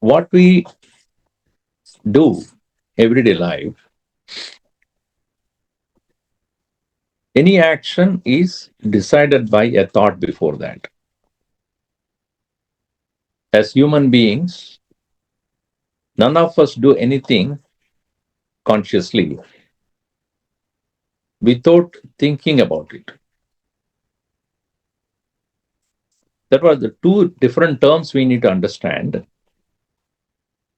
What we do everyday life, any action is decided by a thought before that. As human beings, none of us do anything consciously without thinking about it. That was the two different terms we need to understand.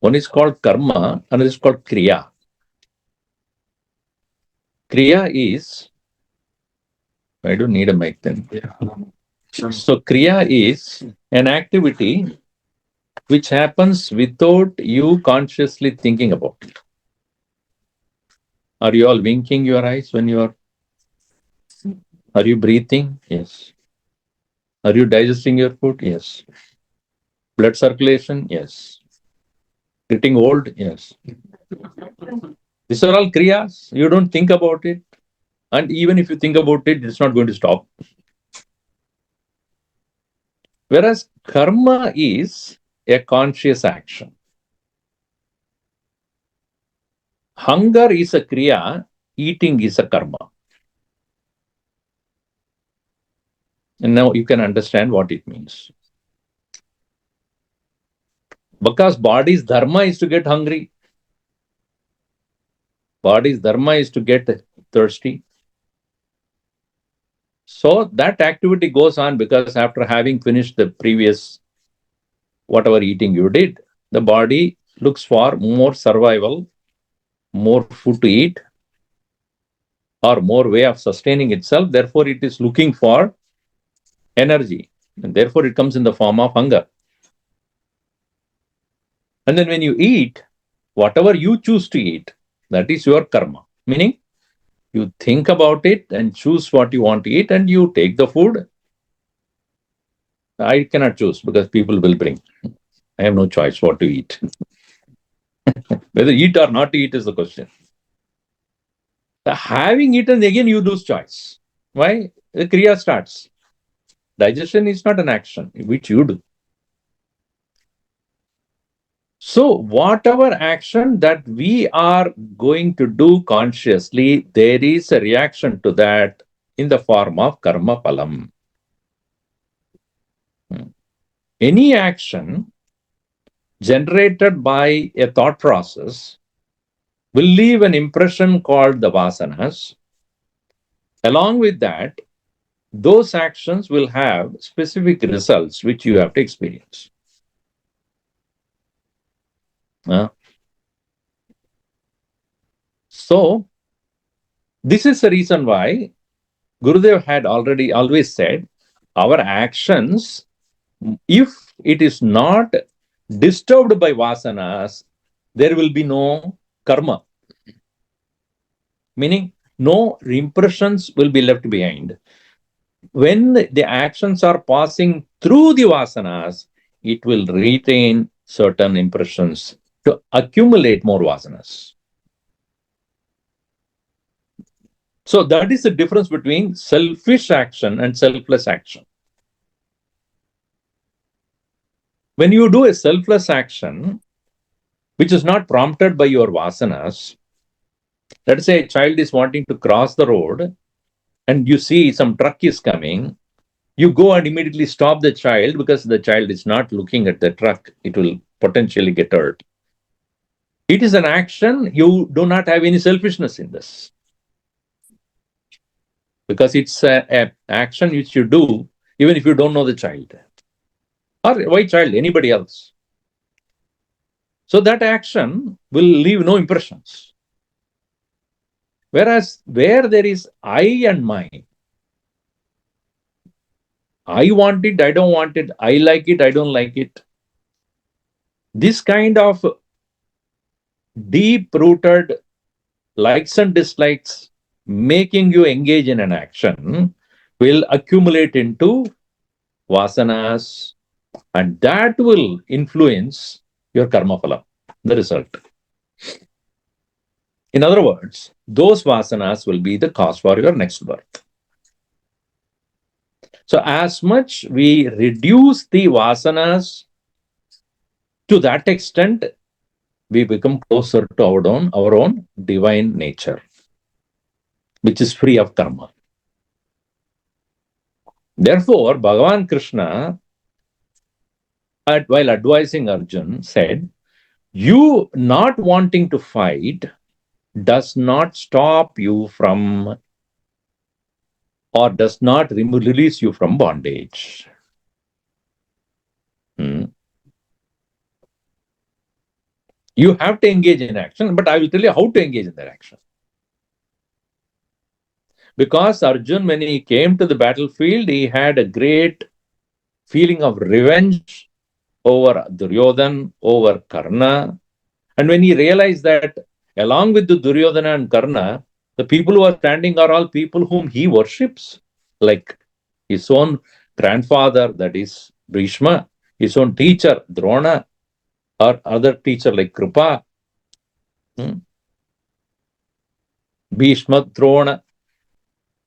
One is called karma, another is called kriya. Kriya is, I don't need a mic then. So kriya is an activity which happens without you consciously thinking about it. Are you all winking your eyes when are you breathing? Yes. Are you digesting your food? Yes. Blood circulation? Yes. Getting old? Yes. These are all kriyas. You don't think about it. And even if you think about it, it's not going to stop. Whereas karma is a conscious action. Hunger is a kriya, eating is a karma. And now you can understand what it means. Because body's dharma is to get hungry. Body's dharma is to get thirsty. So that activity goes on because after having finished the previous whatever eating you did, the body looks for more survival, more food to eat, or more way of sustaining itself. Therefore, it is looking for energy. And therefore, it comes in the form of hunger. And then when you eat, whatever you choose to eat, that is your karma. Meaning, you think about it and choose what you want to eat and you take the food. I cannot choose because people will bring. I have no choice what to eat. Whether eat or not to eat is the question. Having eaten, again you lose choice. Why? The kriya starts. Digestion is not an action, which you do. So, whatever action that we are going to do consciously, there is a reaction to that in the form of karma phalam. Any action generated by a thought process will leave an impression called the vasanas. Along with that, those actions will have specific results which you have to experience. So, this is the reason why Gurudev had already always said, our actions, if it is not disturbed by vasanas, there will be no karma. Meaning, no impressions will be left behind. When the actions are passing through the vasanas, it will retain certain impressions to accumulate more vasanas. So that is the difference between selfish action and selfless action. When you do a selfless action, which is not prompted by your vasanas, let's say a child is wanting to cross the road and you see some truck is coming, you go and immediately stop the child because the child is not looking at the truck. It will potentially get hurt. It is an action. You do not have any selfishness in this. Because it's an action which you do even if you don't know the child. Or why child? Anybody else. So that action will leave no impressions. Whereas where there is I and mine, I want it, I don't want it, I like it, I don't like it. This kind of deep-rooted likes and dislikes making you engage in an action will accumulate into vasanas, and that will influence your karma phala, the result. In other words, those vasanas will be the cause for your next birth. So as much we reduce the vasanas, to that extent, we become closer to our own divine nature, which is free of karma. Therefore, Bhagavan Krishna, while advising Arjun, said, you not wanting to fight does not stop you from, or does not release you from bondage. You have to engage in action, but I will tell you how to engage in that action. Because Arjun, when he came to the battlefield, he had a great feeling of revenge over Duryodhana, over Karna. And when he realized that along with the Duryodhana and Karna, the people who are standing are all people whom he worships, like his own grandfather, that is Bhishma, his own teacher, Drona, or other teacher like Kripa, Bhishma, Drona,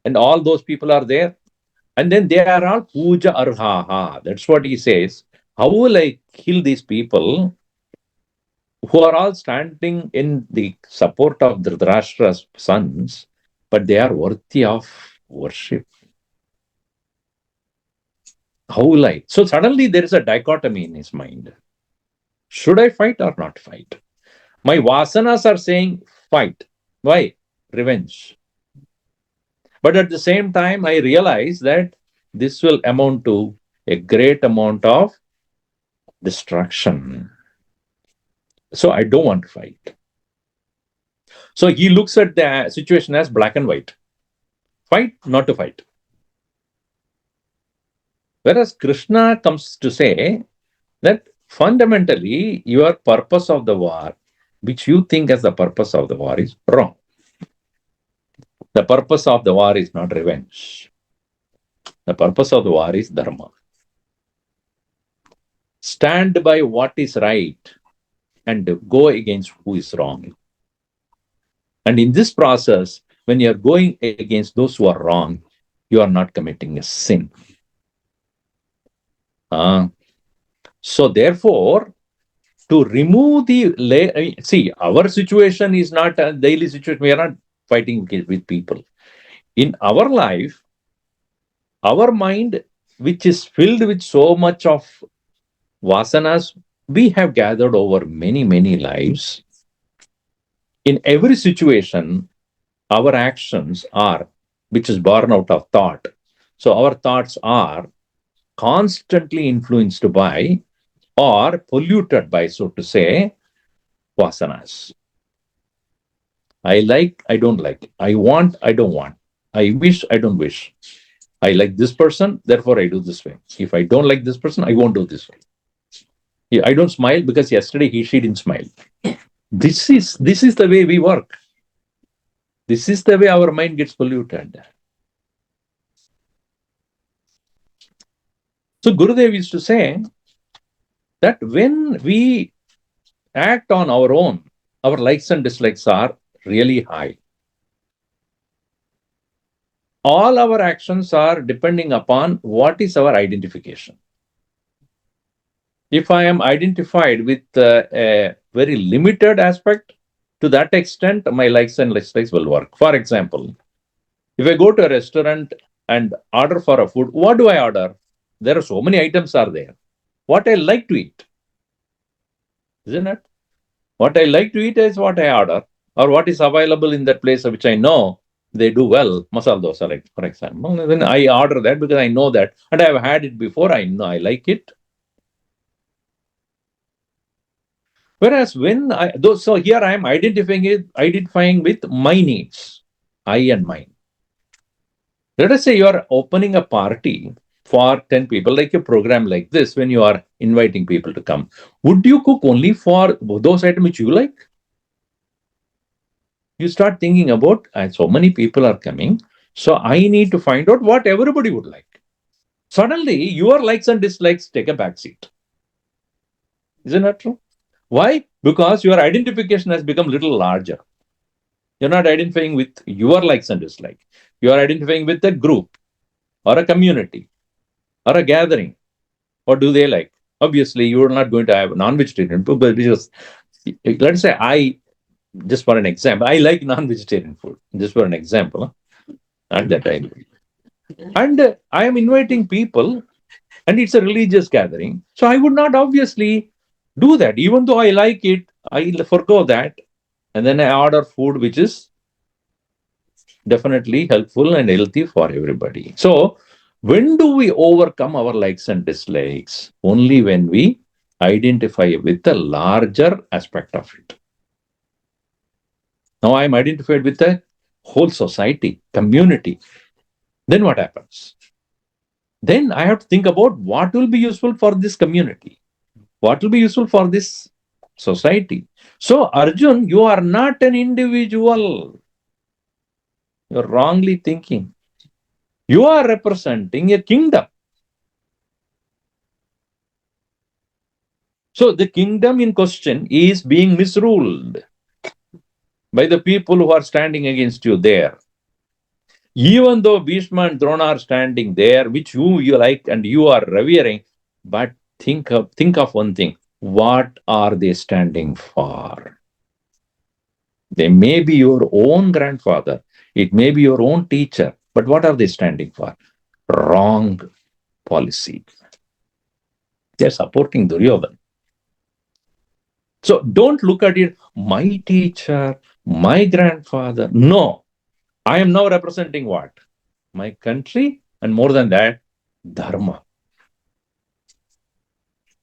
and all those people are there. And then they are all puja arhaha. That's what he says. How will I kill these people who are all standing in the support of Dhritarashtra's sons, but they are worthy of worship? How will I? So suddenly there is a dichotomy in his mind. Should I fight or not fight? My vasanas are saying fight. Why? Revenge. But at the same time, I realize that this will amount to a great amount of destruction. So I don't want to fight. So he looks at the situation as black and white. Fight, not to fight. Whereas Krishna comes to say that fundamentally your purpose of the war, which you think as the purpose of the war, is wrong. The purpose of the war is not revenge. The purpose of the war is dharma. Stand by what is right and go against who is wrong. And in this process, when you are going against those who are wrong, you are not committing a sin. So therefore, to remove the... See, our situation is not a daily situation. We are not fighting with people. In our life, our mind, which is filled with so much of vasanas, we have gathered over many, many lives. In every situation, our actions are, which is born out of thought. So our thoughts are constantly influenced by or polluted by, so to say, vasanas. I like, I don't like. I want, I don't want. I wish, I don't wish. I like this person, therefore I do this way. If I don't like this person, I won't do this way. I don't smile because yesterday she didn't smile. This is the way we work. This is the way our mind gets polluted. So Gurudev used to say that when we act on our own, our likes and dislikes are really high. All our actions are depending upon what is our identification. If I am identified with a very limited aspect, to that extent, my likes and dislikes will work. For example, if I go to a restaurant and order for a food, what do I order? There are so many items are there. What I like to eat, isn't it? What I like to eat is what I order, or what is available in that place which I know they do well. Masala dosa, like, for example. Then I order that because I know that, and I have had it before. I know I like it. Whereas when so here I am identifying with my needs, I and mine. Let us say you are opening a party for 10 people, like a program like this, when you are inviting people to come. Would you cook only for those items which you like? You start thinking about, so many people are coming, so I need to find out what everybody would like. Suddenly, your likes and dislikes take a backseat. Isn't that true? Why? Because your identification has become a little larger. You're not identifying with your likes and dislikes. You are identifying with a group or a community or a gathering. What do they like? Obviously, you are not going to have non-vegetarian food, but because, let's say, just for an example, I like non-vegetarian food. Just for an example, at that time. And I am inviting people, and it's a religious gathering. So I would not obviously do that. Even though I like it, I forgo that. And then I order food which is definitely helpful and healthy for everybody. So, when do we overcome our likes and dislikes? Only when we identify with the larger aspect of it. Now, I am identified with the whole society, community. Then what happens? Then I have to think about what will be useful for this community, what will be useful for this society. So, Arjun, you are not an individual. You're wrongly thinking. You are representing a kingdom. So the kingdom in question is being misruled by the people who are standing against you there. Even though Bhishma and Drona are standing there, which you like and you are revering, but think of one thing. What are they standing for? They may be your own grandfather. It may be your own teacher. But what are they standing for? Wrong policy. They're supporting Duryodhana. So don't look at it, my teacher, my grandfather. No, I am now representing what? My country, and more than that, Dharma.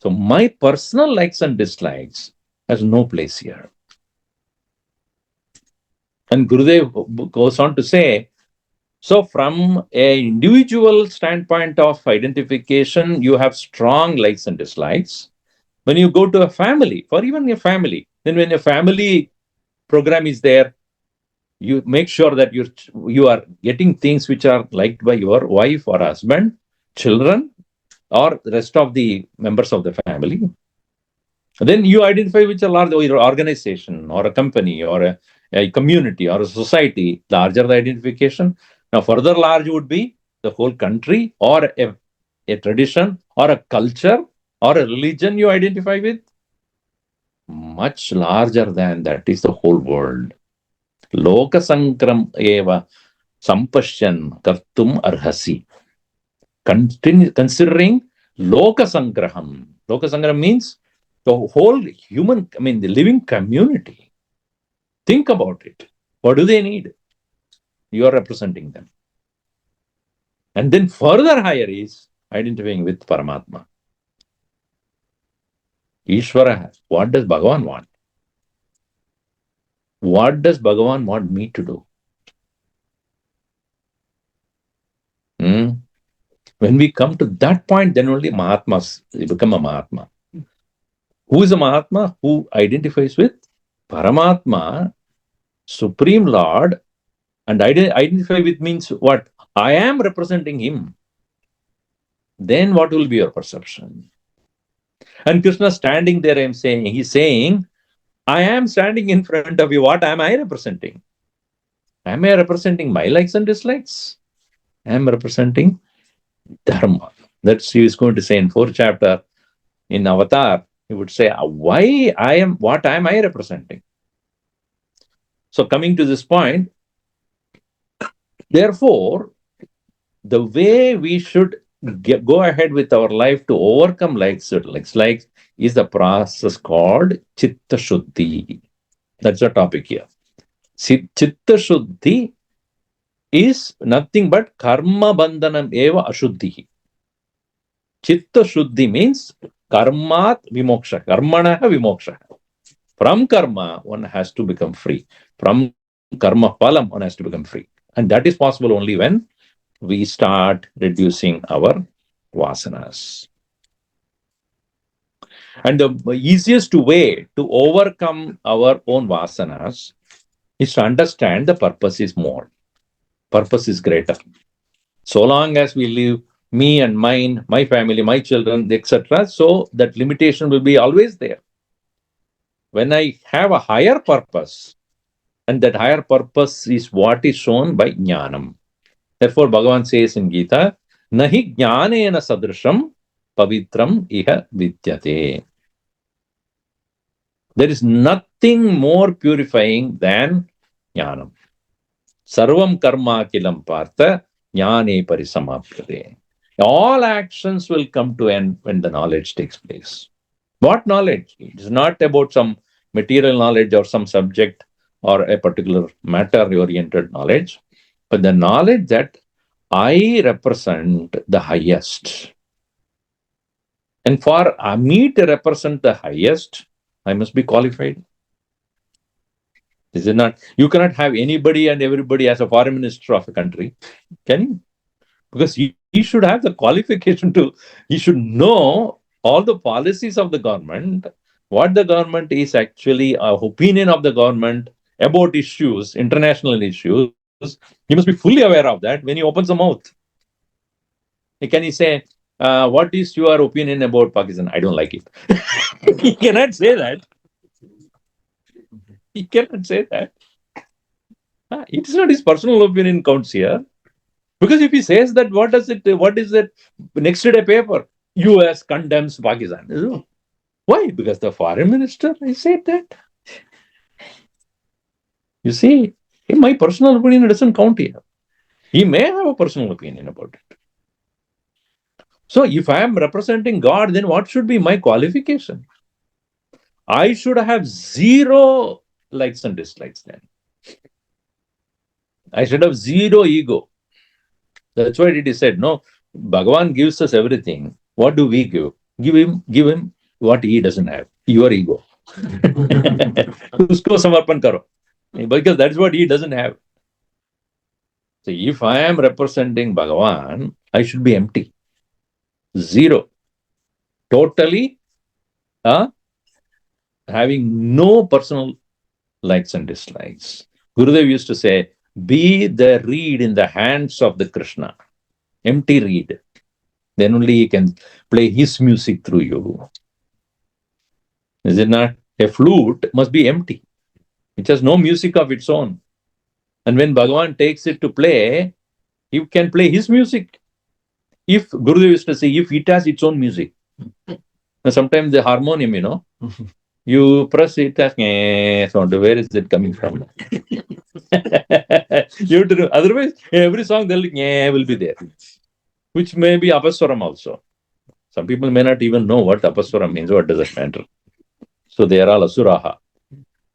So my personal likes and dislikes has no place here. And Gurudev goes on to say, so from an individual standpoint of identification, you have strong likes and dislikes. When you go to a family, for even a family, then when a family program is there, you make sure that you are getting things which are liked by your wife or husband, children, or the rest of the members of the family. Then you identify with a large organization or a company or a community or a society, larger the identification. Now, further large would be the whole country or a tradition or a culture or a religion you identify with. Much larger than that is the whole world. Loka sankram eva sampashyan kartum arhasi. Considering loka sangraham. Loka sangraham means the whole human, the living community. Think about it. What do they need? You are representing them. And then further higher is identifying with Paramatma. Ishwara, what does Bhagavan want? What does Bhagavan want me to do? When we come to that point, then only Mahatmas become a Mahatma. Who is a Mahatma? Who identifies with Paramatma, Supreme Lord, and identify with means what? I am representing him. Then what will be your perception? And Krishna standing there, he's saying, I am standing in front of you. What am I representing? Am I representing my likes and dislikes? I am representing Dharma. That's he is going to say in 4th chapter in Avatar. He would say, what am I representing? So coming to this point, therefore, the way we should go ahead with our life to overcome likes is the process called Citta-shuddhi. That's the topic here. Citta-shuddhi is nothing but karma bandhanam eva ashuddhi. Citta-shuddhi means karmat vimoksha, karmana vimoksha. From karma, one has to become free. From karma phalam, one has to become free. And that is possible only when we start reducing our vasanas. And the easiest way to overcome our own vasanas is to understand the purpose is more. Purpose is greater. So long as we live me and mine, my family, my children, etc., so that limitation will be always there. When I have a higher purpose, and that higher purpose is what is shown by jnanam. Therefore, Bhagavan says in Gita, Nahi jnanena sadrisham pavitram iha vidyate. There is nothing more purifying than jnanam. Sarvam karma kilam partha jnane parisamapyate. All actions will come to end when the knowledge takes place. What knowledge? It is not about some material knowledge or some subject or a particular matter-oriented knowledge, but the knowledge that I represent the highest. And for me to represent the highest, I must be qualified. Is it not? You cannot have anybody and everybody as a foreign minister of a country, can you? Because he should have the qualification to, he should know all the policies of the government, what the government is actually, opinion of the government about issues, international issues. He must be fully aware of that when he opens the mouth. Can he say, what is your opinion about Pakistan? I don't like it. He cannot say that. He cannot say that. It is not his personal opinion counts here. Because if he says that, what is it next day paper? US condemns Pakistan. Why? Because the foreign minister said that. You see, my personal opinion doesn't count here. He may have a personal opinion about it. So if I am representing God, then what should be my qualification? I should have zero likes and dislikes then. I should have zero ego. That's why it is said, no, Bhagavan gives us everything. What do we give? Give him what he doesn't have. Your ego. Usko samarpan karo. Because that's what he doesn't have. So if I am representing Bhagavan, I should be empty. Zero. Totally having no personal likes and dislikes. Gurudev used to say, be the reed in the hands of the Krishna. Empty reed. Then only he can play his music through you. Is it not? A flute must be empty. It has no music of its own. And when Bhagavan takes it to play, he can play his music. If Gurudev used to say, if it has its own music. Now, sometimes the harmonium, you press it as sound. Where is it coming from? You have to do. Otherwise, every song will be there, which may be apaswaram also. Some people may not even know what apaswaram means. What does it matter? So they are all asuraha.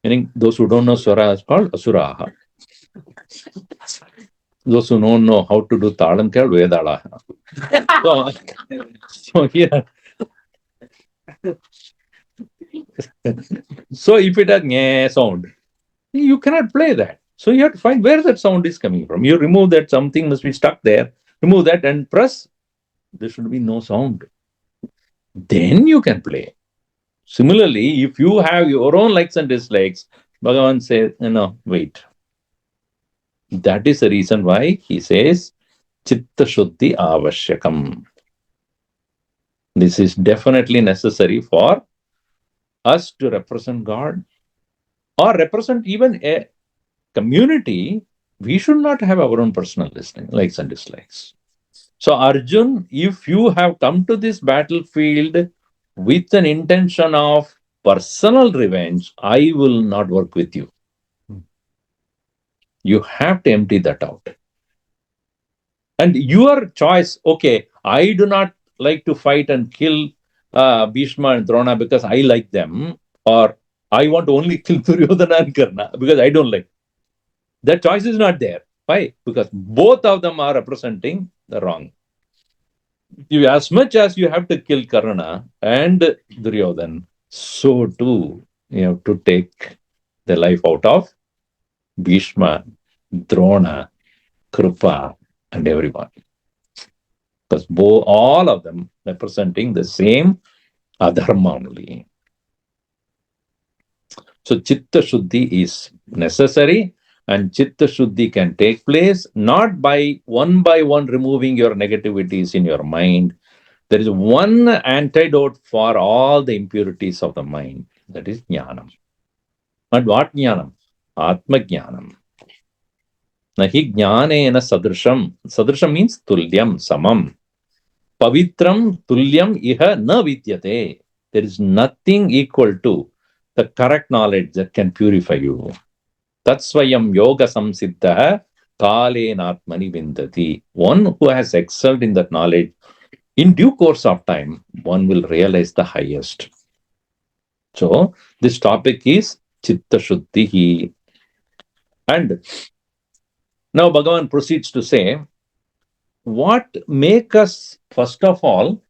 Meaning those who don't know swara is called asuraha. Those who don't know how to do talam called vedalaha. So here. So if it has sound, you cannot play that. So you have to find where that sound is coming from. You remove that, something must be stuck there. Remove that and press. There should be no sound. Then you can play. Similarly, if you have your own likes and dislikes, Bhagavan says, wait. That is the reason why he says, Citta-shuddhidaayai. This is definitely necessary for us to represent God or represent even a community. We should not have our own personal likes and dislikes. So Arjun, if you have come to this battlefield with an intention of personal revenge, I will not work with you. You have to empty that out. And your choice, okay, I do not like to fight and kill Bhishma and Drona because I like them, or I want to only kill Duryodhana and Karna because I don't like. That choice is not there. Why? Because both of them are representing the wrong. As much as you have to kill Karna and Duryodhana, so too you have to take the life out of Bhishma, Drona, Kripa, and everyone. Because all of them representing the same adharma only. So Citta-shuddhi is necessary, and Citta-shuddhi can take place not by one removing your negativities in your mind. There is one antidote for all the impurities of the mind. That is jnanam. And what jnanam? Atma jnanam. Nahi jnanena sadrisham. Sadrisham means tulyam, samam. Pavitram tulyam iha na vidyate. There is nothing equal to the correct knowledge that can purify you. Tatsvayam yoga samsiddha kalenatmani vindati. One who has excelled in that knowledge, in due course of time, one will realize the highest. So, this topic is Citta-shuddhi. And now Bhagavan proceeds to say, what make us, first of all,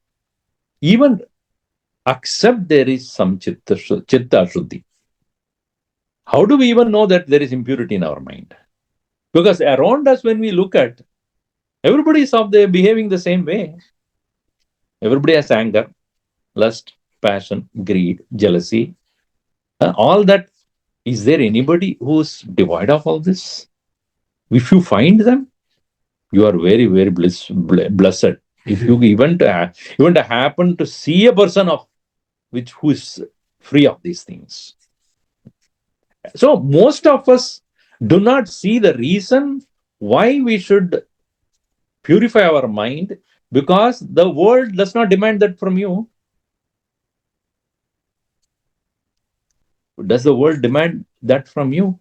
even accept there is some Citta-shuddhi? How do we even know that there is impurity in our mind? Because around us, when we look at, everybody is behaving the same way. Everybody has anger, lust, passion, greed, jealousy. All that. Is there anybody who's devoid of all this? If you find them, you are very, very blessed. If you even happen to see a person who is free of these things. So most of us do not see the reason why we should purify our mind, because the world does not demand that from you. Does the world demand that from you?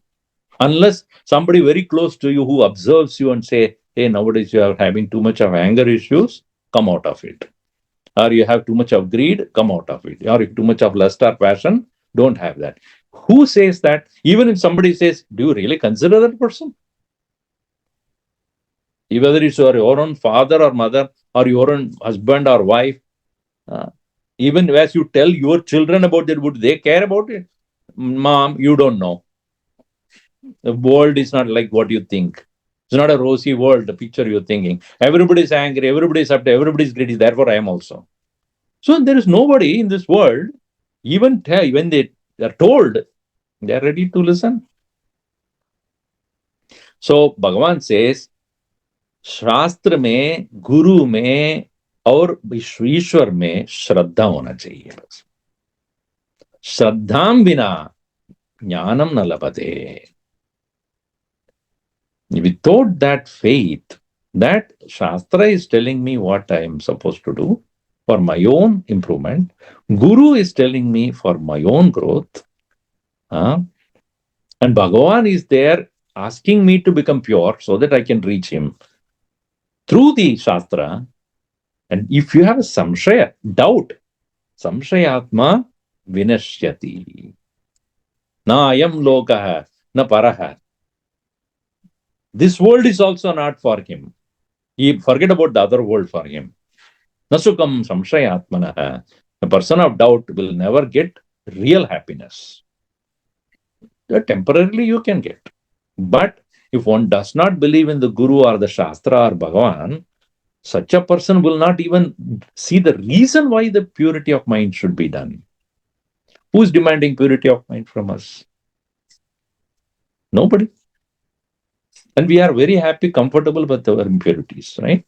Unless somebody very close to you who observes you and say, hey, nowadays you are having too much of anger issues, come out of it. Or you have too much of greed, come out of it. Or too much of lust or passion, don't have that. Who says that? Even if somebody says, do you really consider that person? Whether it's your own father or mother, or your own husband or wife, even as you tell your children about it, would they care about it? Mom, you don't know. The world is not like what you think. It's not a rosy world, the picture you're thinking. Everybody is angry, everybody is upset, everybody is greedy, therefore I am also. So there is nobody in this world, even when they are told, they are ready to listen. So Bhagavan says, शास्त्र में, गुरु में और ईश्वर में श्रद्धा होना चाहिए. बस श्रद्धाम बिना ज्ञानम न लभते. Without that faith, that Shastra is telling me what I am supposed to do for my own improvement, Guru is telling me for my own growth, and Bhagavan is there asking me to become pure so that I can reach him through the Shastra. And if you have a samshaya, doubt, samshayatma vinashyati. Na ayam lokaha, na paraha. This world is also not for him. He forget about the other world for him. Nasukam samshayatmanaha. A person of doubt will never get real happiness. Temporarily you can get. But if one does not believe in the Guru or the Shastra or Bhagavan, such a person will not even see the reason why the purity of mind should be done. Who is demanding purity of mind from us? Nobody. And we are very happy, comfortable with our impurities, right?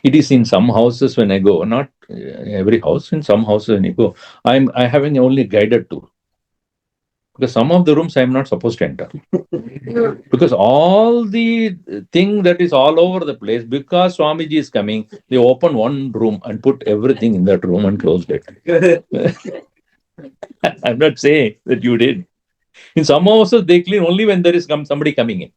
It is in some houses when I go, not every house, in some houses when I go, I having only guided tour. Because some of the rooms I am not supposed to enter. Because all the thing that is all over the place, because Swamiji is coming, they open one room and put everything in that room and closed it. I'm not saying that you did. In some houses, they clean only when there is somebody coming in.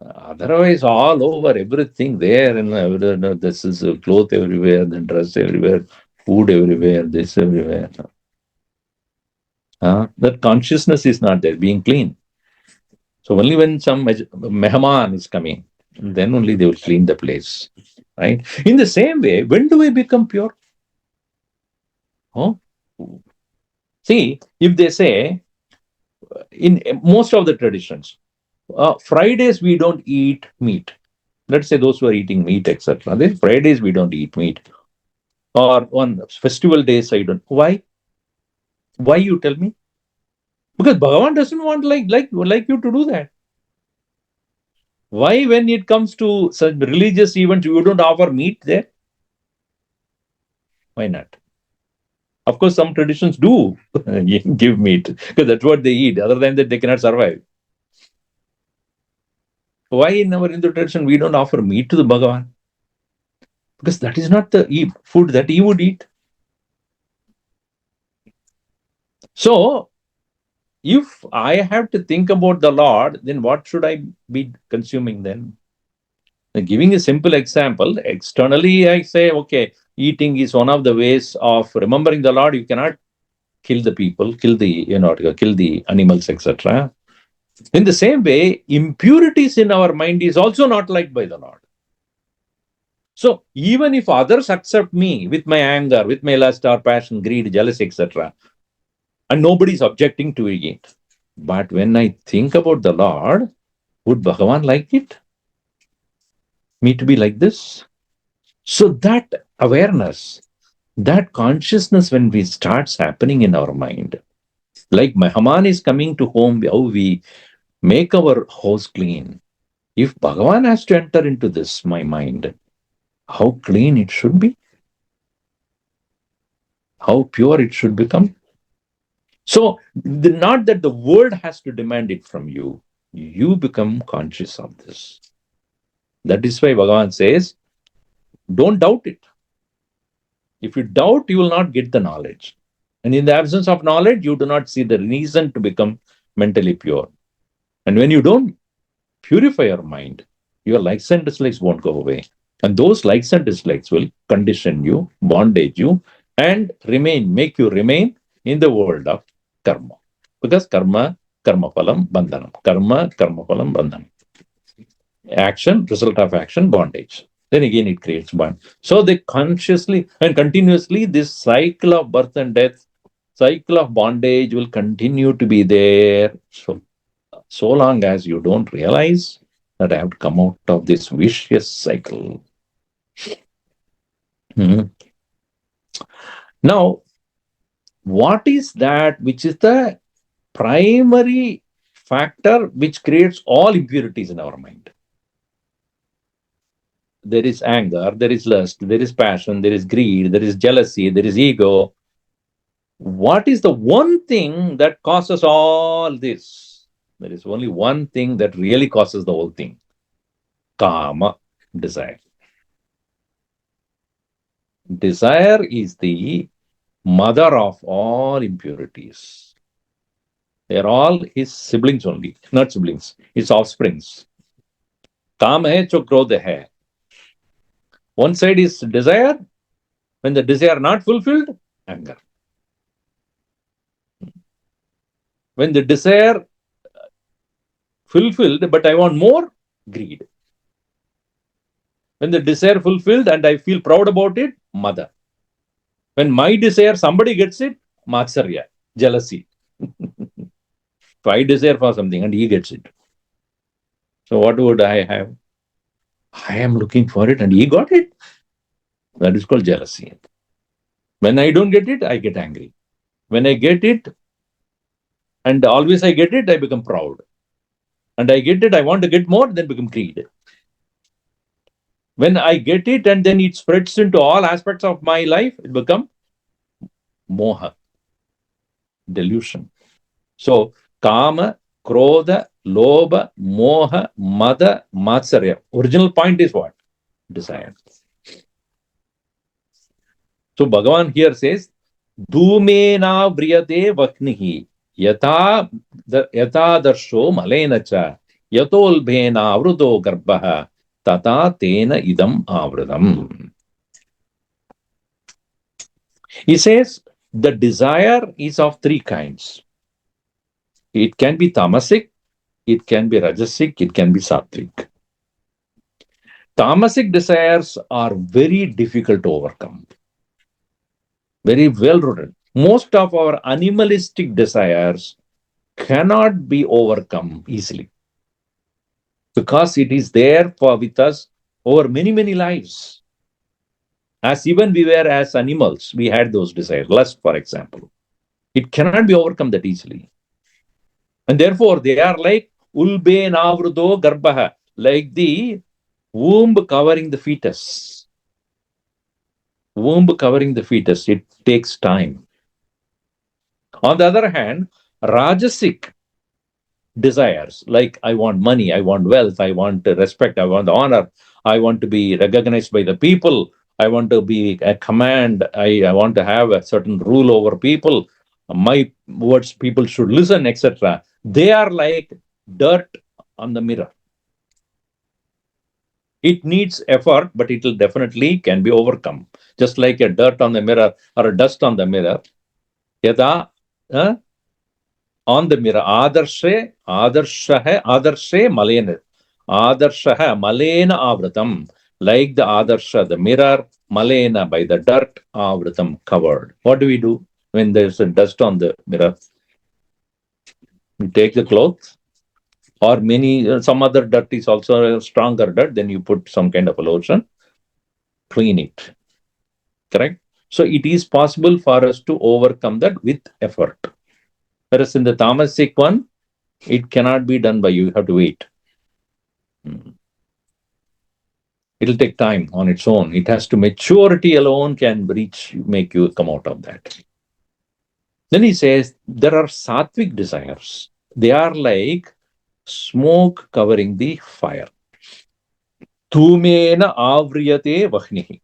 Otherwise, all over, everything there, and this is cloth everywhere, then dress everywhere, food everywhere, this everywhere. That consciousness is not there, being clean. So only when some mehman is coming, then only they will clean the place. Right? In the same way, when do we become pure? See, if they say, in most of the traditions, Fridays we don't eat meat. Let's say those who are eating meat, etc. Then Fridays we don't eat meat. Or on festival days I don't. Why? Why you tell me? Because Bhagavan doesn't want like you to do that. Why, when it comes to such religious events, you don't offer meat there? Why not? Of course, some traditions do give meat because that's what they eat. Other than that, they cannot survive. Why in our Hindu tradition we don't offer meat to the Bhagavan? Because that is not the food that he would eat. So, if I have to think about the Lord, then what should I be consuming then? Giving a simple example, externally I say, okay, eating is one of the ways of remembering the Lord. You cannot kill the people, kill the animals, etc. In the same way, impurities in our mind is also not liked by the Lord. So even if others accept me with my anger, with my lust or passion, greed, jealousy, etc., and nobody is objecting to it, but when I think about the Lord, would Bhagavan like it? Me to be like this? So that awareness, that consciousness, when we starts happening in our mind, like Mehman is coming to home, how we make our house clean. If Bhagavan has to enter into this, my mind, how clean it should be, how pure it should become. So, not that the world has to demand it from you, you become conscious of this. That is why Bhagavan says, don't doubt it. If you doubt, you will not get the knowledge. And in the absence of knowledge, you do not see the reason to become mentally pure. And when you don't purify your mind, your likes and dislikes won't go away. And those likes and dislikes will condition you, bondage you, and make you remain in the world of karma. Because karma phalam, bandhanam. Karma phalam, bandhanam. Action, result of action, bondage. Then again it creates bond. So they consciously and continuously, this cycle of birth and death, cycle of bondage will continue to be there. So long as you don't realize that I have to come out of this vicious cycle. Now, what is that which is the primary factor which creates all impurities in our mind? There is anger, there is lust, there is passion, there is greed, there is jealousy, there is ego. What is the one thing that causes all this? There is only one thing that really causes the whole thing. Kama, desire. Desire is the mother of all impurities. They are all his siblings only, not siblings, his offsprings. Kaam hai, cho krodh hai. One side is desire. When the desire not fulfilled, anger. When the desire fulfilled, but I want more, greed. When the desire fulfilled and I feel proud about it, mother. When my desire, somebody gets it, matsarya, jealousy. If I desire for something and he gets it, so what would I have? I am looking for it and he got it. That is called jealousy. When I don't get it, I get angry. When I get it, and always I get it, I become proud. And I get it, I want to get more, then become greed. When I get it and then it spreads into all aspects of my life, it becomes moha, delusion. So, kama, krodha, lobha, moha, mada, matsarya. Original point is what? Desire. So, Bhagavan here says, Dhumena vriyate vaknihi, yata darsho malena cha, yatolbhena avruto garbha, tata tena idam avridam. He says, the desire is of three kinds. It can be tamasic, it can be rajasic, it can be sattvic. Tamasic desires are very difficult to overcome. Very well rooted. Most of our animalistic desires cannot be overcome easily because it is there with us over many, many lives. As even we were as animals, we had those desires. Lust, for example. It cannot be overcome that easily. And therefore, they are like ulbe navrudo garbha, like the womb covering the fetus. Womb covering the fetus, it takes time. On the other hand, Rajasic desires, like I want money, I want wealth, I want respect, I want honor, I want to be recognized by the people, I want to be a command, I want to have a certain rule over people, my words people should listen, etc. They are like dirt on the mirror. It needs effort, but it will definitely can be overcome. Just like a dirt on the mirror or a dust on the mirror. Yada, on the mirror, Adarshe Malena. Adarsha Malena Avratam. Like the Adarsha, the mirror, Malena by the dirt, Avratam covered. What do we do when there's a dust on the mirror? You take the clothes, or some other dirt is also a stronger dirt, then you put some kind of a lotion, clean it. Correct? So it is possible for us to overcome that with effort. Whereas in the tamasic one, it cannot be done by you. You have to wait. It'll take time on its own. It has to maturity alone can make you come out of that. Then he says, there are sattvic desires. They are like smoke covering the fire. Tumena avriyate vahnihi.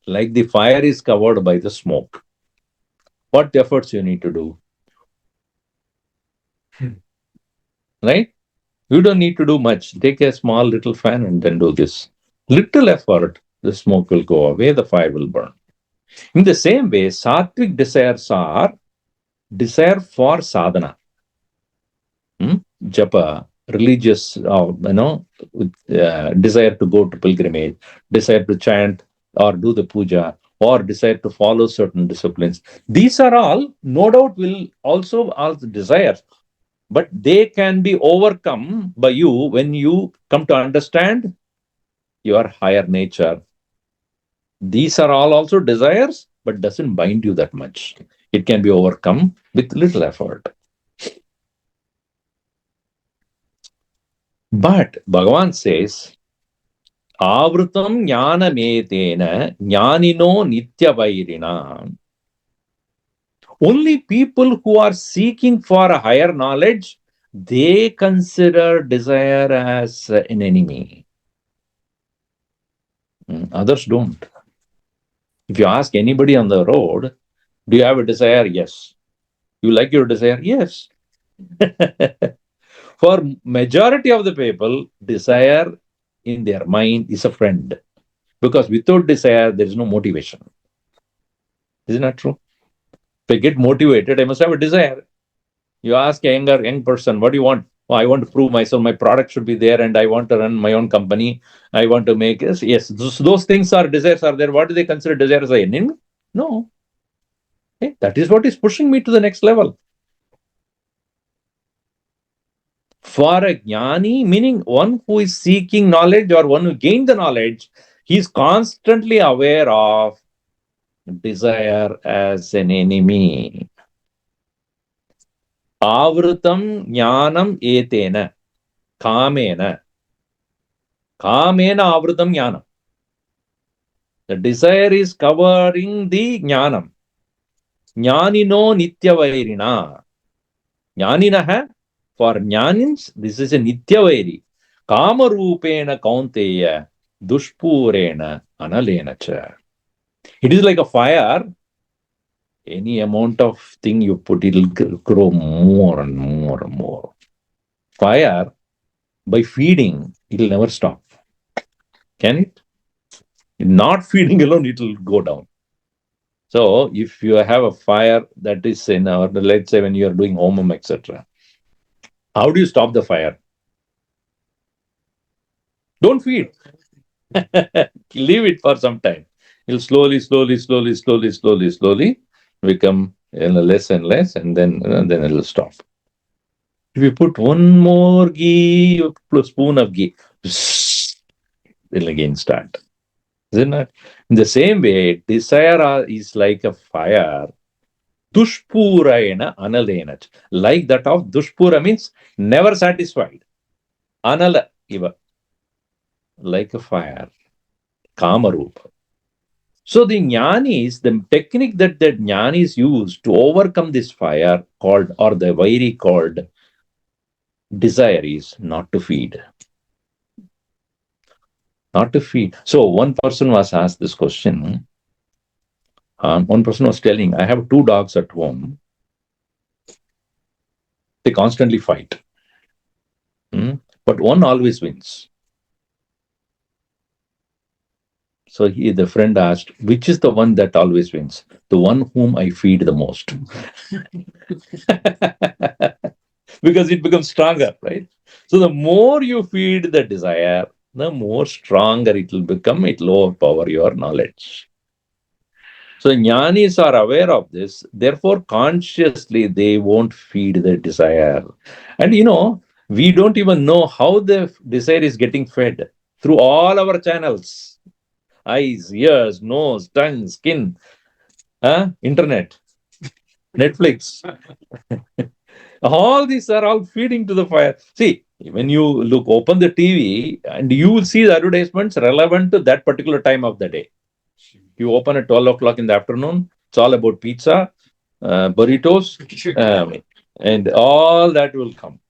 Like the fire is covered by the smoke. What efforts you need to do? Right? You don't need to do much. Take a small little fan and then do this. Little effort, the smoke will go away, the fire will burn. In the same way, sattvic desires are desire for sadhana. Japa, religious, desire to go to pilgrimage, desire to chant or do the puja, or desire to follow certain disciplines. These are all, no doubt, will also all the desires, but they can be overcome by you when you come to understand your higher nature. These are all also desires, but doesn't bind you that much. It can be overcome with little effort. But Bhagavan says, Avrutam jnanametena jnanino nityavairina. Only people who are seeking for a higher knowledge, they consider desire as an enemy. Others don't. If you ask anybody on the road, do you have a desire? Yes. You like your desire? Yes. For majority of the people, desire in their mind is a friend. Because without desire, there is no motivation. Isn't that true? If I get motivated, I must have a desire. You ask a young person, what do you want? Oh, I want to prove myself. My product should be there and I want to run my own company. I want to make this. Yes, those things are desires are there. What do they consider desire as an enemy? No. Okay, that is what is pushing me to the next level. For a jnani, meaning one who is seeking knowledge or one who gained the knowledge, he is constantly aware of desire as an enemy. Avrutam jnanam etena, kamena. Kamena avrutam jnanam. The desire is covering the jnanam. Jnanino nityavairina. Jnaninaha, for jnanins, this is a nityavairi. Kamarupena kaunteya, dushpurena analena cha. It is like a fire. Any amount of thing you put, it will grow more and more and more. Fire, by feeding, it will never stop. Can it? Not feeding alone, it will go down. So, if you have a fire that is in our, let's say when you are doing homam, etc., how do you stop the fire? Don't feed. Leave it for some time. It will slowly become less and less, and then it will stop. If you put one more ghee, a spoon of ghee, it will again start. Isn't it? In the same way, desire is like a fire. Dushpurayana analenach. Like that of Dushpura means never satisfied. Anala iva. Like a fire. Kamarupa. So the jnanis, the technique that the jnanis use to overcome this fire called, or the vairi called desire is not to feed. Not to feed. So one person was asked this question. One person was telling, I have 2 dogs at home. They constantly fight. But one always wins. So the friend asked, which is the one that always wins? The one whom I feed the most. Because it becomes stronger, right? So the more you feed the desire, the more stronger it will become. It will overpower your knowledge. So jnanis are aware of this. Therefore, consciously, they won't feed the desire. And we don't even know how the desire is getting fed through all our channels. Eyes, ears, nose, tongue, skin, internet, Netflix. All these are all feeding to the fire. See, when you open the TV and you will see the advertisements relevant to that particular time of the day. You open at 12 o'clock in the afternoon, it's all about pizza, burritos, and all that will come.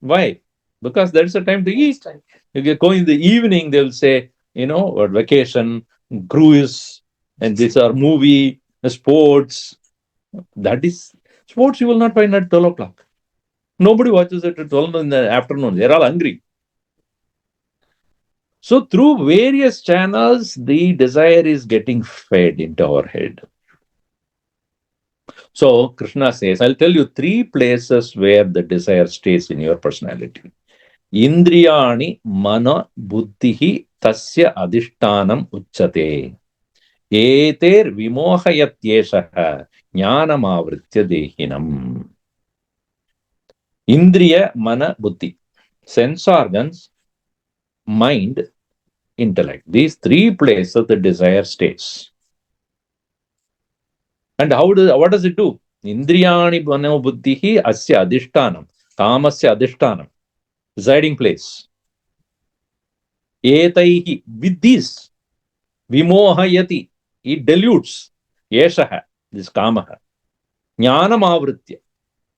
Why? Because that's the time to eat. If you go in the evening, they'll say, vacation, cruise, and these are movie, sports. That is sports you will not find at 12 o'clock. Nobody watches it at 12 in the afternoon. They're all hungry. So through various channels, the desire is getting fed into our head. So Krishna says, I'll tell you 3 places where the desire stays in your personality. Indriyani mana buddhihi tasya adhishtanam uchyate. Eter vimohayatyeshaha jnanamavritya dehinam. Indriya, mana, buddhi. Sense organs, mind, intellect. These 3 places the desire stays. And what does it do? Indriyani mano buddhihi asya adhishtanam. Kamasya adhishtanam. Residing place. Etaihi. With these. Vimohayati. It dilutes. Yeshaha. This kamaha. Jnanam avritya.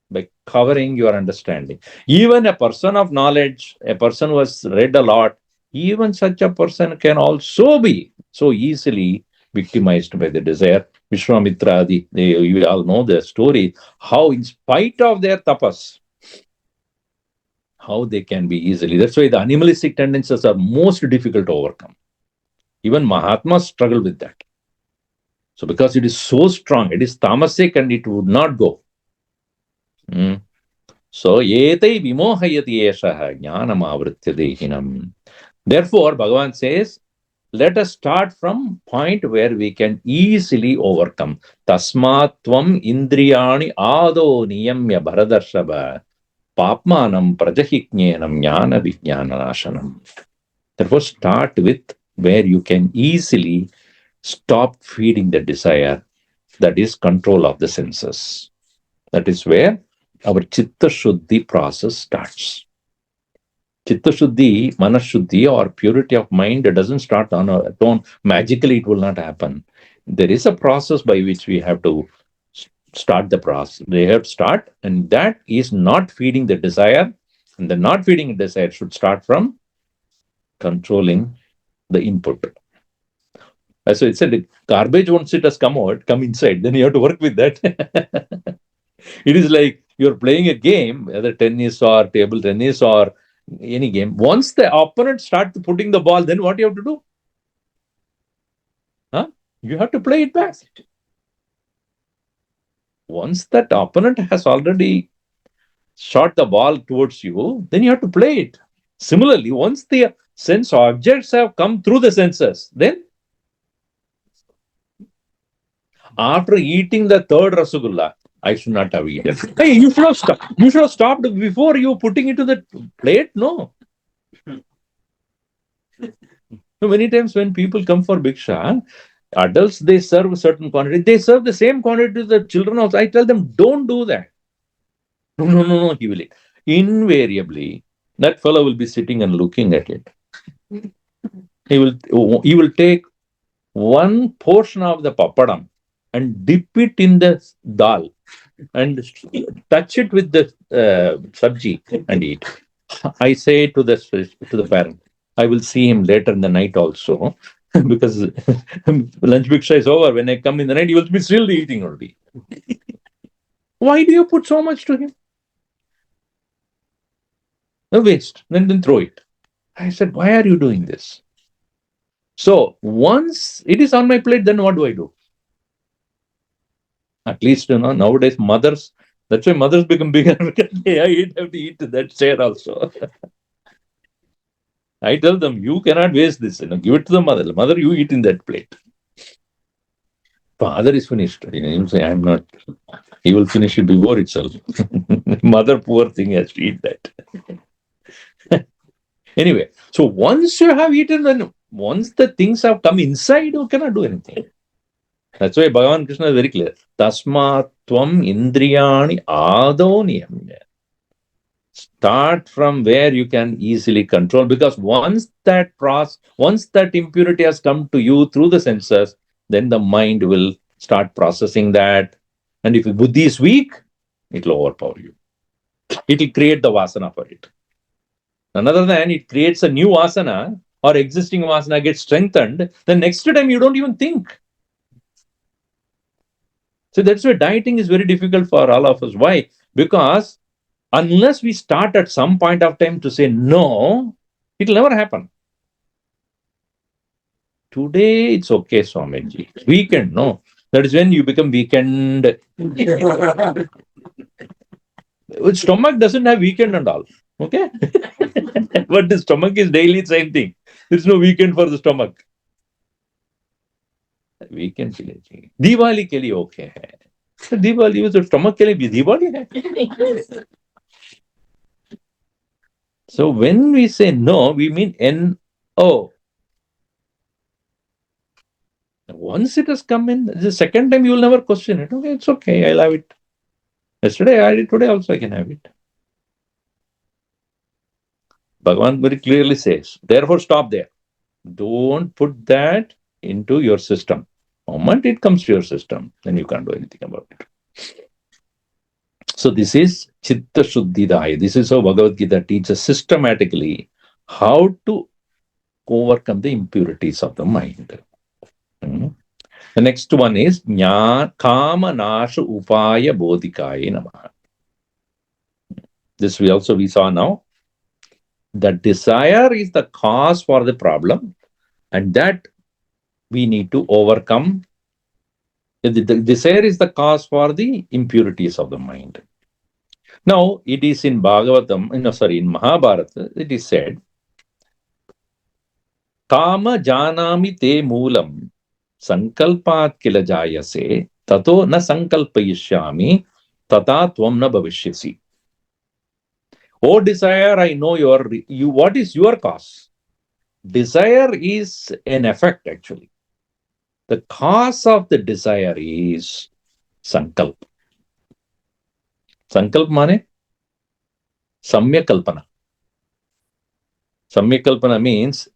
By covering your understanding. Even a person of knowledge, a person who has read a lot, even such a person can also be so easily victimized by the desire. Vishwamitra Adi, you all know the story, how in spite of their tapas, how they can be easily. That's why the animalistic tendencies are most difficult to overcome. Even Mahatmas struggle with that. So because it is so strong, it is tamasic and it would not go. So, etai vimohayati eshaha jnanam avritya dehinam. Therefore, Bhagavan says, let us start from point where we can easily overcome. Tasmatvam indriyani ado niyamya bharadarshava papmanam prajahiknyenam jnana vijnananashanam. Therefore, start with where you can easily stop feeding the desire, that is control of the senses. That is where our Citta-shuddhi process starts. Citta-shuddhi, Manashuddhi, or purity of mind doesn't start on its own. Magically, it will not happen. There is a process by which we have to start the process. They have to start, and that is not feeding the desire. And the not feeding the desire should start from controlling the input. So it said, garbage once it has come out, come inside, then you have to work with that. It is like you're playing a game, whether tennis or table tennis or any game. Once the opponent starts putting the ball, then what you have to do? You have to play it back. Once that opponent has already shot the ball towards you, then you have to play it. Similarly, once the sense objects have come through the senses, then after eating the 3rd Rasagulla, I should not have eaten. Hey, you should have stopped. You should have stopped before you putting it to the plate. No. So many times when people come for Bhiksha, adults, they serve a certain quantity. They serve the same quantity to the children also. I tell them, don't do that. No, he will eat. Invariably, that fellow will be sitting and looking at it. He will take one portion of the papadam and dip it in the dal and touch it with the sabji and eat. I say to the parent, I will see him later in the night also, because lunch bhiksha is over. When I come in the night, he will be still eating only. Why do you put so much to him? A waste. Then throw it. I said, why are you doing this? So once it is on my plate, then what do I do? At least, nowadays mothers, that's why mothers become bigger because they have to eat that share also. I tell them, you cannot waste this, give it to the mother. Mother, you eat in that plate. Father is finished. He will say, I'm not. He will finish it before itself. Mother, poor thing, has to eat that. Anyway, so once you have eaten, then once the things have come inside, you cannot do anything. That's why Bhagavan Krishna is very clear. Tasma tvam indriyani ado niyamya. Start from where you can easily control, because once that impurity has come to you through the senses, then the mind will start processing that. And if buddhi is weak, it will overpower you. It will create the vasana for it. Another than it creates a new vasana, or existing vasana gets strengthened, the next time you don't even think. So that's why dieting is very difficult for all of us. Why? Because unless we start at some point of time to say no, it will never happen. Today it's okay, Swamiji. Weekend, no. That is when you become weekend. Stomach doesn't have weekend and all. Okay? But the stomach is daily same thing. There's no weekend for the stomach. Weekend के लिए दिवाली के लिए okay है, तो दिवाली में तो stomach के लिए भी दिवाली है. So when we say no, we mean N-O. Once it has come in, the second time you will never question it. Okay, it's okay, I'll have it. Yesterday I had it, today also I can have it. Bhagavan very clearly says, therefore stop there. Don't put that into your system. The moment it comes to your system, then you can't do anything about it. So this is Citta-shuddhidaayai. This is how Bhagavad-Gita teaches systematically how to overcome the impurities of the mind. The next one is Kaama-naashopaaya-bodhikaayai Namah. This we saw now. The desire is the cause for the problem, and that we need to overcome. The desire is the cause for the impurities of the mind. Now, it is in in Mahabharata, it is said, Kama janami te moolam sankalpat kila jayase tato na sankalpayishyami tata tvam na bhavishyasi. Oh desire, I know what is your cause? Desire is an effect actually. The cause of the desire is sankalp. Sankalp mane? Samyak kalpana. Samyak kalpana means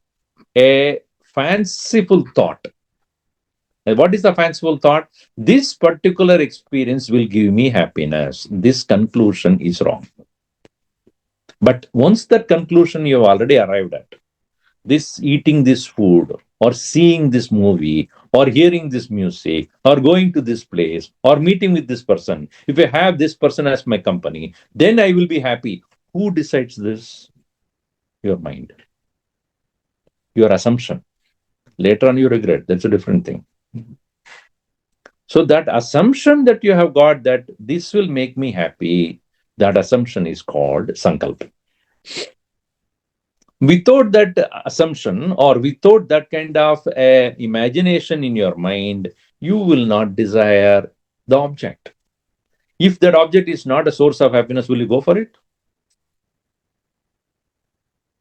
a fanciful thought. And what is the fanciful thought? This particular experience will give me happiness. This conclusion is wrong. But once that conclusion you have already arrived at, eating this food, or seeing this movie, or hearing this music, or going to this place, or meeting with this person, if I have this person as my company, then I will be happy. Who decides this? Your mind. Your assumption. Later on you regret. That's a different thing. So that assumption that you have got, that this will make me happy, that assumption is called sankalpa. Without that assumption, or without that kind of imagination in your mind, you will not desire the object. If that object is not a source of happiness, will you go for it?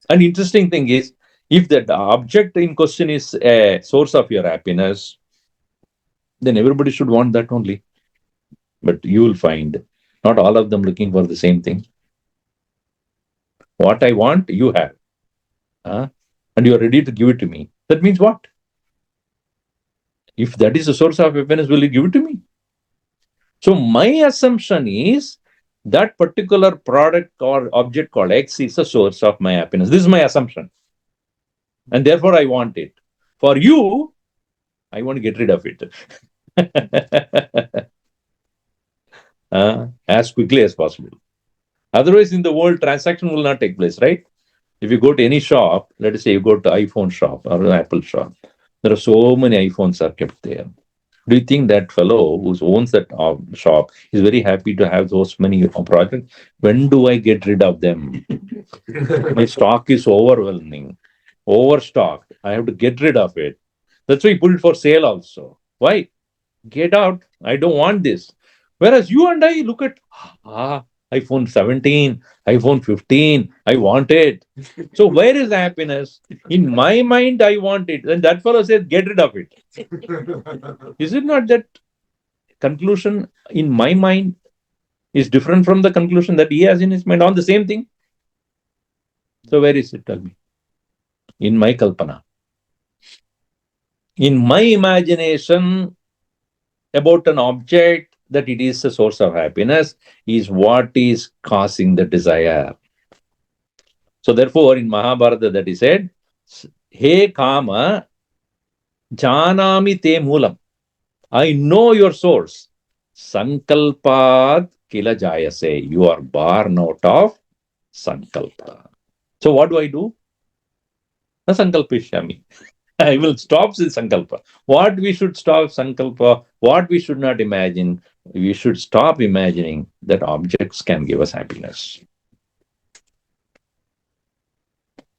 An interesting thing is, if that object in question is a source of your happiness, then everybody should want that only. But you will find not all of them looking for the same thing. What I want, you have. And you are ready to give it to me. That means what? If that is a source of happiness, will you give it to me? So my assumption is, that particular product or object called X is a source of my happiness. This is my assumption. And therefore I want it. For you, I want to get rid of it. As quickly as possible. Otherwise, in the world, transaction will not take place, right? If you go to any shop, let us say you go to iPhone shop or an Apple shop, there are so many iPhones are kept there. Do you think that fellow who owns that shop is very happy to have those many projects? When do I get rid of them? My stock is overwhelming, overstocked. I have to get rid of it. That's why he put it for sale also. Why? Get out. I don't want this. Whereas you and I look at, iPhone 17, iPhone 15, I want it. So where is the happiness? In my mind, I want it. And that fellow says, get rid of it. Is it not that conclusion in my mind is different from the conclusion that he has in his mind on the same thing? So where is it? Tell me. In my kalpana. In my imagination about an object, that it is a source of happiness, is what is causing the desire. So therefore, in Mahabharata that he said, He Kama, Janami te moolam. I know your source. Sankalpat kila jayase. You are born out of sankalpa. So what do? Na sankalpishyami. I will stop the sankalpa. What we should stop sankalpa, what we should not imagine, we should stop imagining that objects can give us happiness.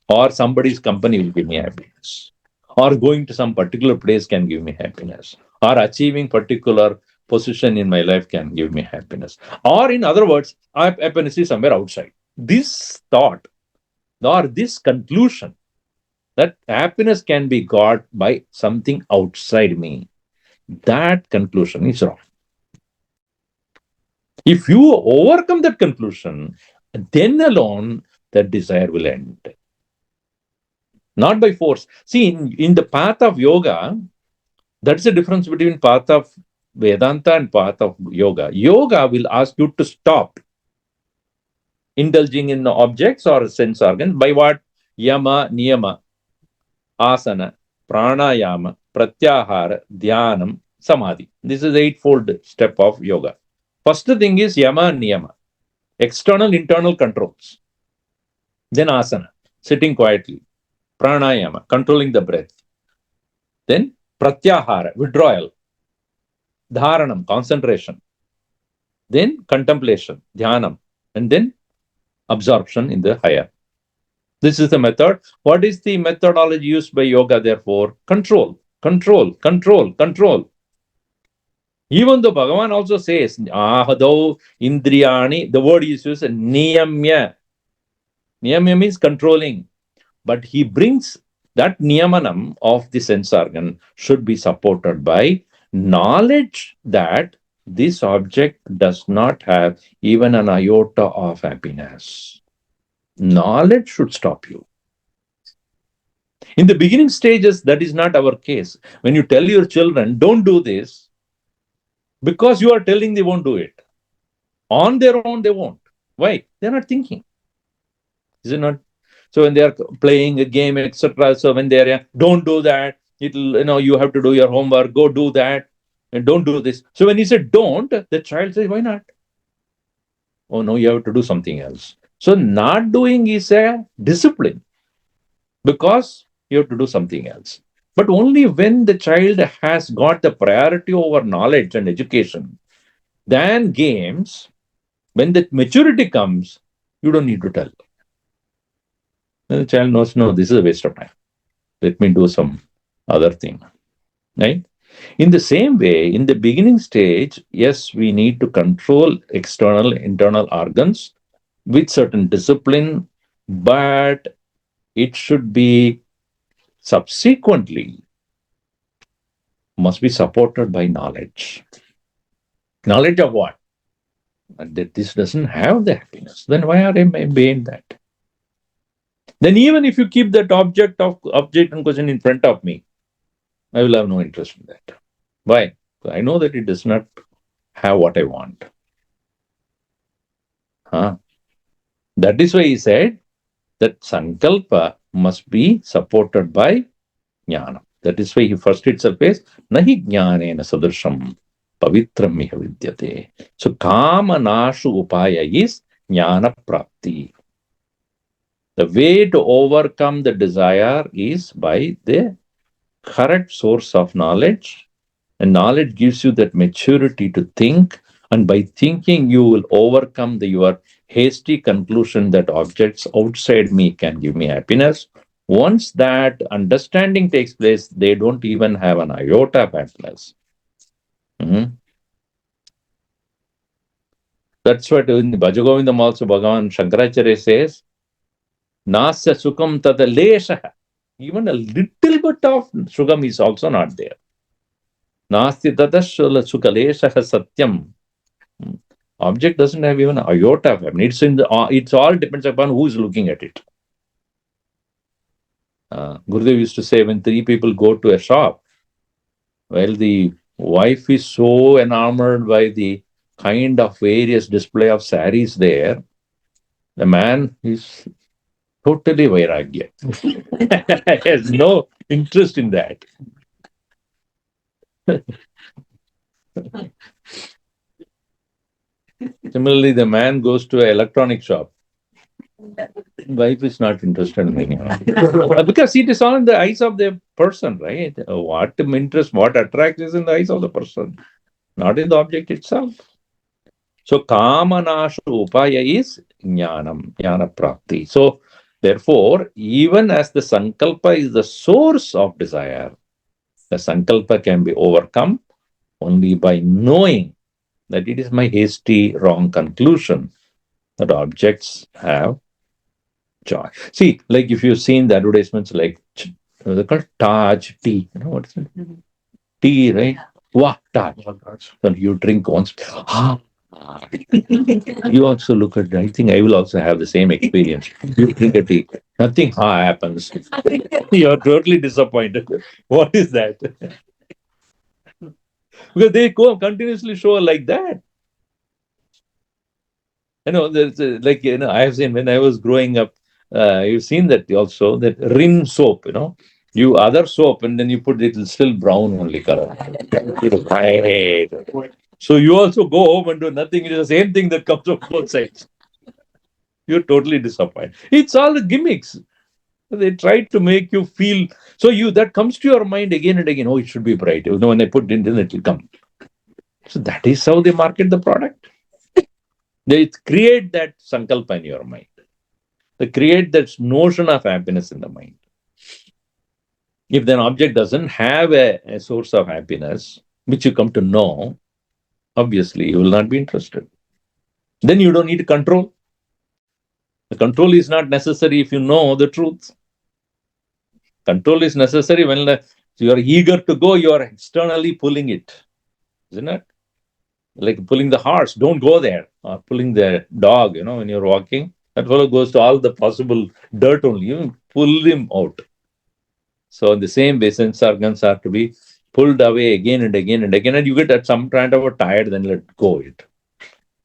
Or somebody's company will give me happiness. Or going to some particular place can give me happiness. Or achieving particular position in my life can give me happiness. Or in other words, happiness is somewhere outside. This thought or this conclusion that happiness can be got by something outside me, that conclusion is wrong. If you overcome that conclusion, then alone that desire will end. Not by force. See, in the path of yoga, that's the difference between path of Vedanta and path of yoga. Yoga will ask you to stop indulging in objects or sense organs by what? Yama, niyama, asana, pranayama, pratyahara, dhyanam, samadhi. This is the eightfold step of yoga. First thing is yama, niyama, external, internal controls. Then asana, sitting quietly. Pranayama, controlling the breath. Then pratyahara, withdrawal. Dharanam, concentration. Then contemplation, dhyanam. And then absorption in the higher. This is the method. What is the methodology used by yoga, therefore? Control, control, control, control. Even though Bhagavan also says, ahadau indriyani, the word is used, niyamya. Niyamya means controlling. But he brings that niyamanam of the sense organ should be supported by knowledge that this object does not have even an iota of happiness. Knowledge should stop you. In the beginning stages, that is not our case. When you tell your children, don't do this, because you are telling they won't do it. On their own, they won't. Why? They're not thinking. Is it not? So when they are playing a game, etc., so when they are, don't do that, it'll, you have to do your homework, go do that, and don't do this. So when you say don't, the child says, why not? Oh no, you have to do something else. So not doing is a discipline because you have to do something else. But only when the child has got the priority over knowledge and education, then games, when the maturity comes, you don't need to tell. The child knows, no, this is a waste of time. Let me do some other thing. Right? In the same way, in the beginning stage, yes, we need to control external, internal organs with certain discipline, but it should be subsequently must be supported by knowledge. Knowledge of what? That this doesn't have the happiness. Then why are I obeying that? Then even if you keep that object and question in front of me, I will have no interest in that. Why? Because I know that it does not have what I want. That is why he said that sankalpa must be supported by jnana. That is why he first itself says, nahi jnanena sadrisham pavitram miha vidyate. So Kaama-naashopaaya is jnana prapti. The way to overcome the desire is by the correct source of knowledge, and knowledge gives you that maturity to think, and by thinking you will overcome your hasty conclusion that objects outside me can give me happiness. Once that understanding takes place, they don't even have an iota of happiness. That's what in the Bhajagovindam also Bhagavan Shankaracharya says, Nasya Sukam Tada Lesha. Even a little bit of Sukam is also not there. Nasti Tadashula Sukalesha Satyam. Object doesn't have even an iota of happiness. It's all depends upon who is looking at it. Gurudev used to say, when three people go to a shop, well, the wife is so enamored by the kind of various display of saris there, the man is totally vairagya. Has no interest in that. Similarly, the man goes to an electronic shop. Wife is not interested in it. Because it is all in the eyes of the person, right? What interest, what attracts is in the eyes of the person, not in the object itself. So Kaama-naashopaaya is jnanam, jnana prapti. So therefore, even as the sankalpa is the source of desire, the sankalpa can be overcome only by knowing that it is my hasty, wrong conclusion that objects have joy. See, like if you've seen the advertisements like they're called Taj tea. You know what is it? Tea, right? Wow, Taj. So you drink once. You also look at, I think I will also have the same experience. You drink a tea, nothing happens. You're totally disappointed. What is that? Because they go continuously show like that. There's I have seen when I was growing up, you've seen that also, that rin soap, you other soap and then you put it, it's still brown only color. So you also go home and do nothing. It is the same thing that comes from both sides. You're totally disappointed. It's all the gimmicks. They try to make you feel, so that comes to your mind again and again. Oh, it should be bright. When I put it in, it will come. So that is how they market the product. They create that sankalpa in your mind. They create that notion of happiness in the mind. If an object doesn't have a source of happiness, which you come to know, obviously you will not be interested. Then you don't need control. The control is not necessary if you know the truth. Control is necessary when you are eager to go, you are externally pulling it. Isn't it? Like pulling the horse, don't go there. Or pulling the dog, when you're walking, that fellow goes to all the possible dirt only. You pull him out. So in the same way, sense organs are to be pulled away again and again and again, and you get at some kind of a tired, then let go it.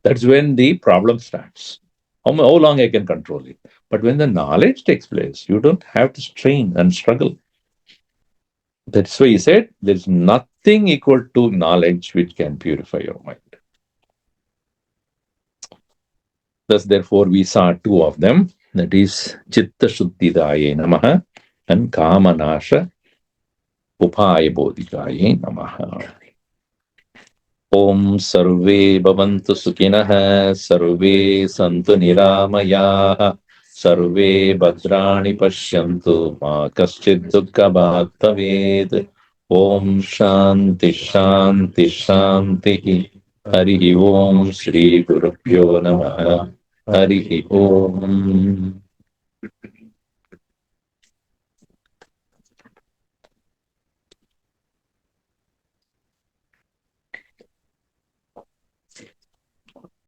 That's when the problem starts. How long I can control it? But when the knowledge takes place, you don't have to strain and struggle. That's why he said, there's nothing equal to knowledge which can purify your mind. Thus, therefore, we saw two of them, that is Citta-shuddhidaayai Namah and Kaama-naashopaaya-bodhikaayai Namah. Om sarve bhavantu sukhinah, sarve santu niramayah, sarve bhadrani pashyantu, ma kaschid dukkha bhat bhavet. Om shanti shanti shanti. Harihi Om Shri Gurubhyo Namah. Harihi Om.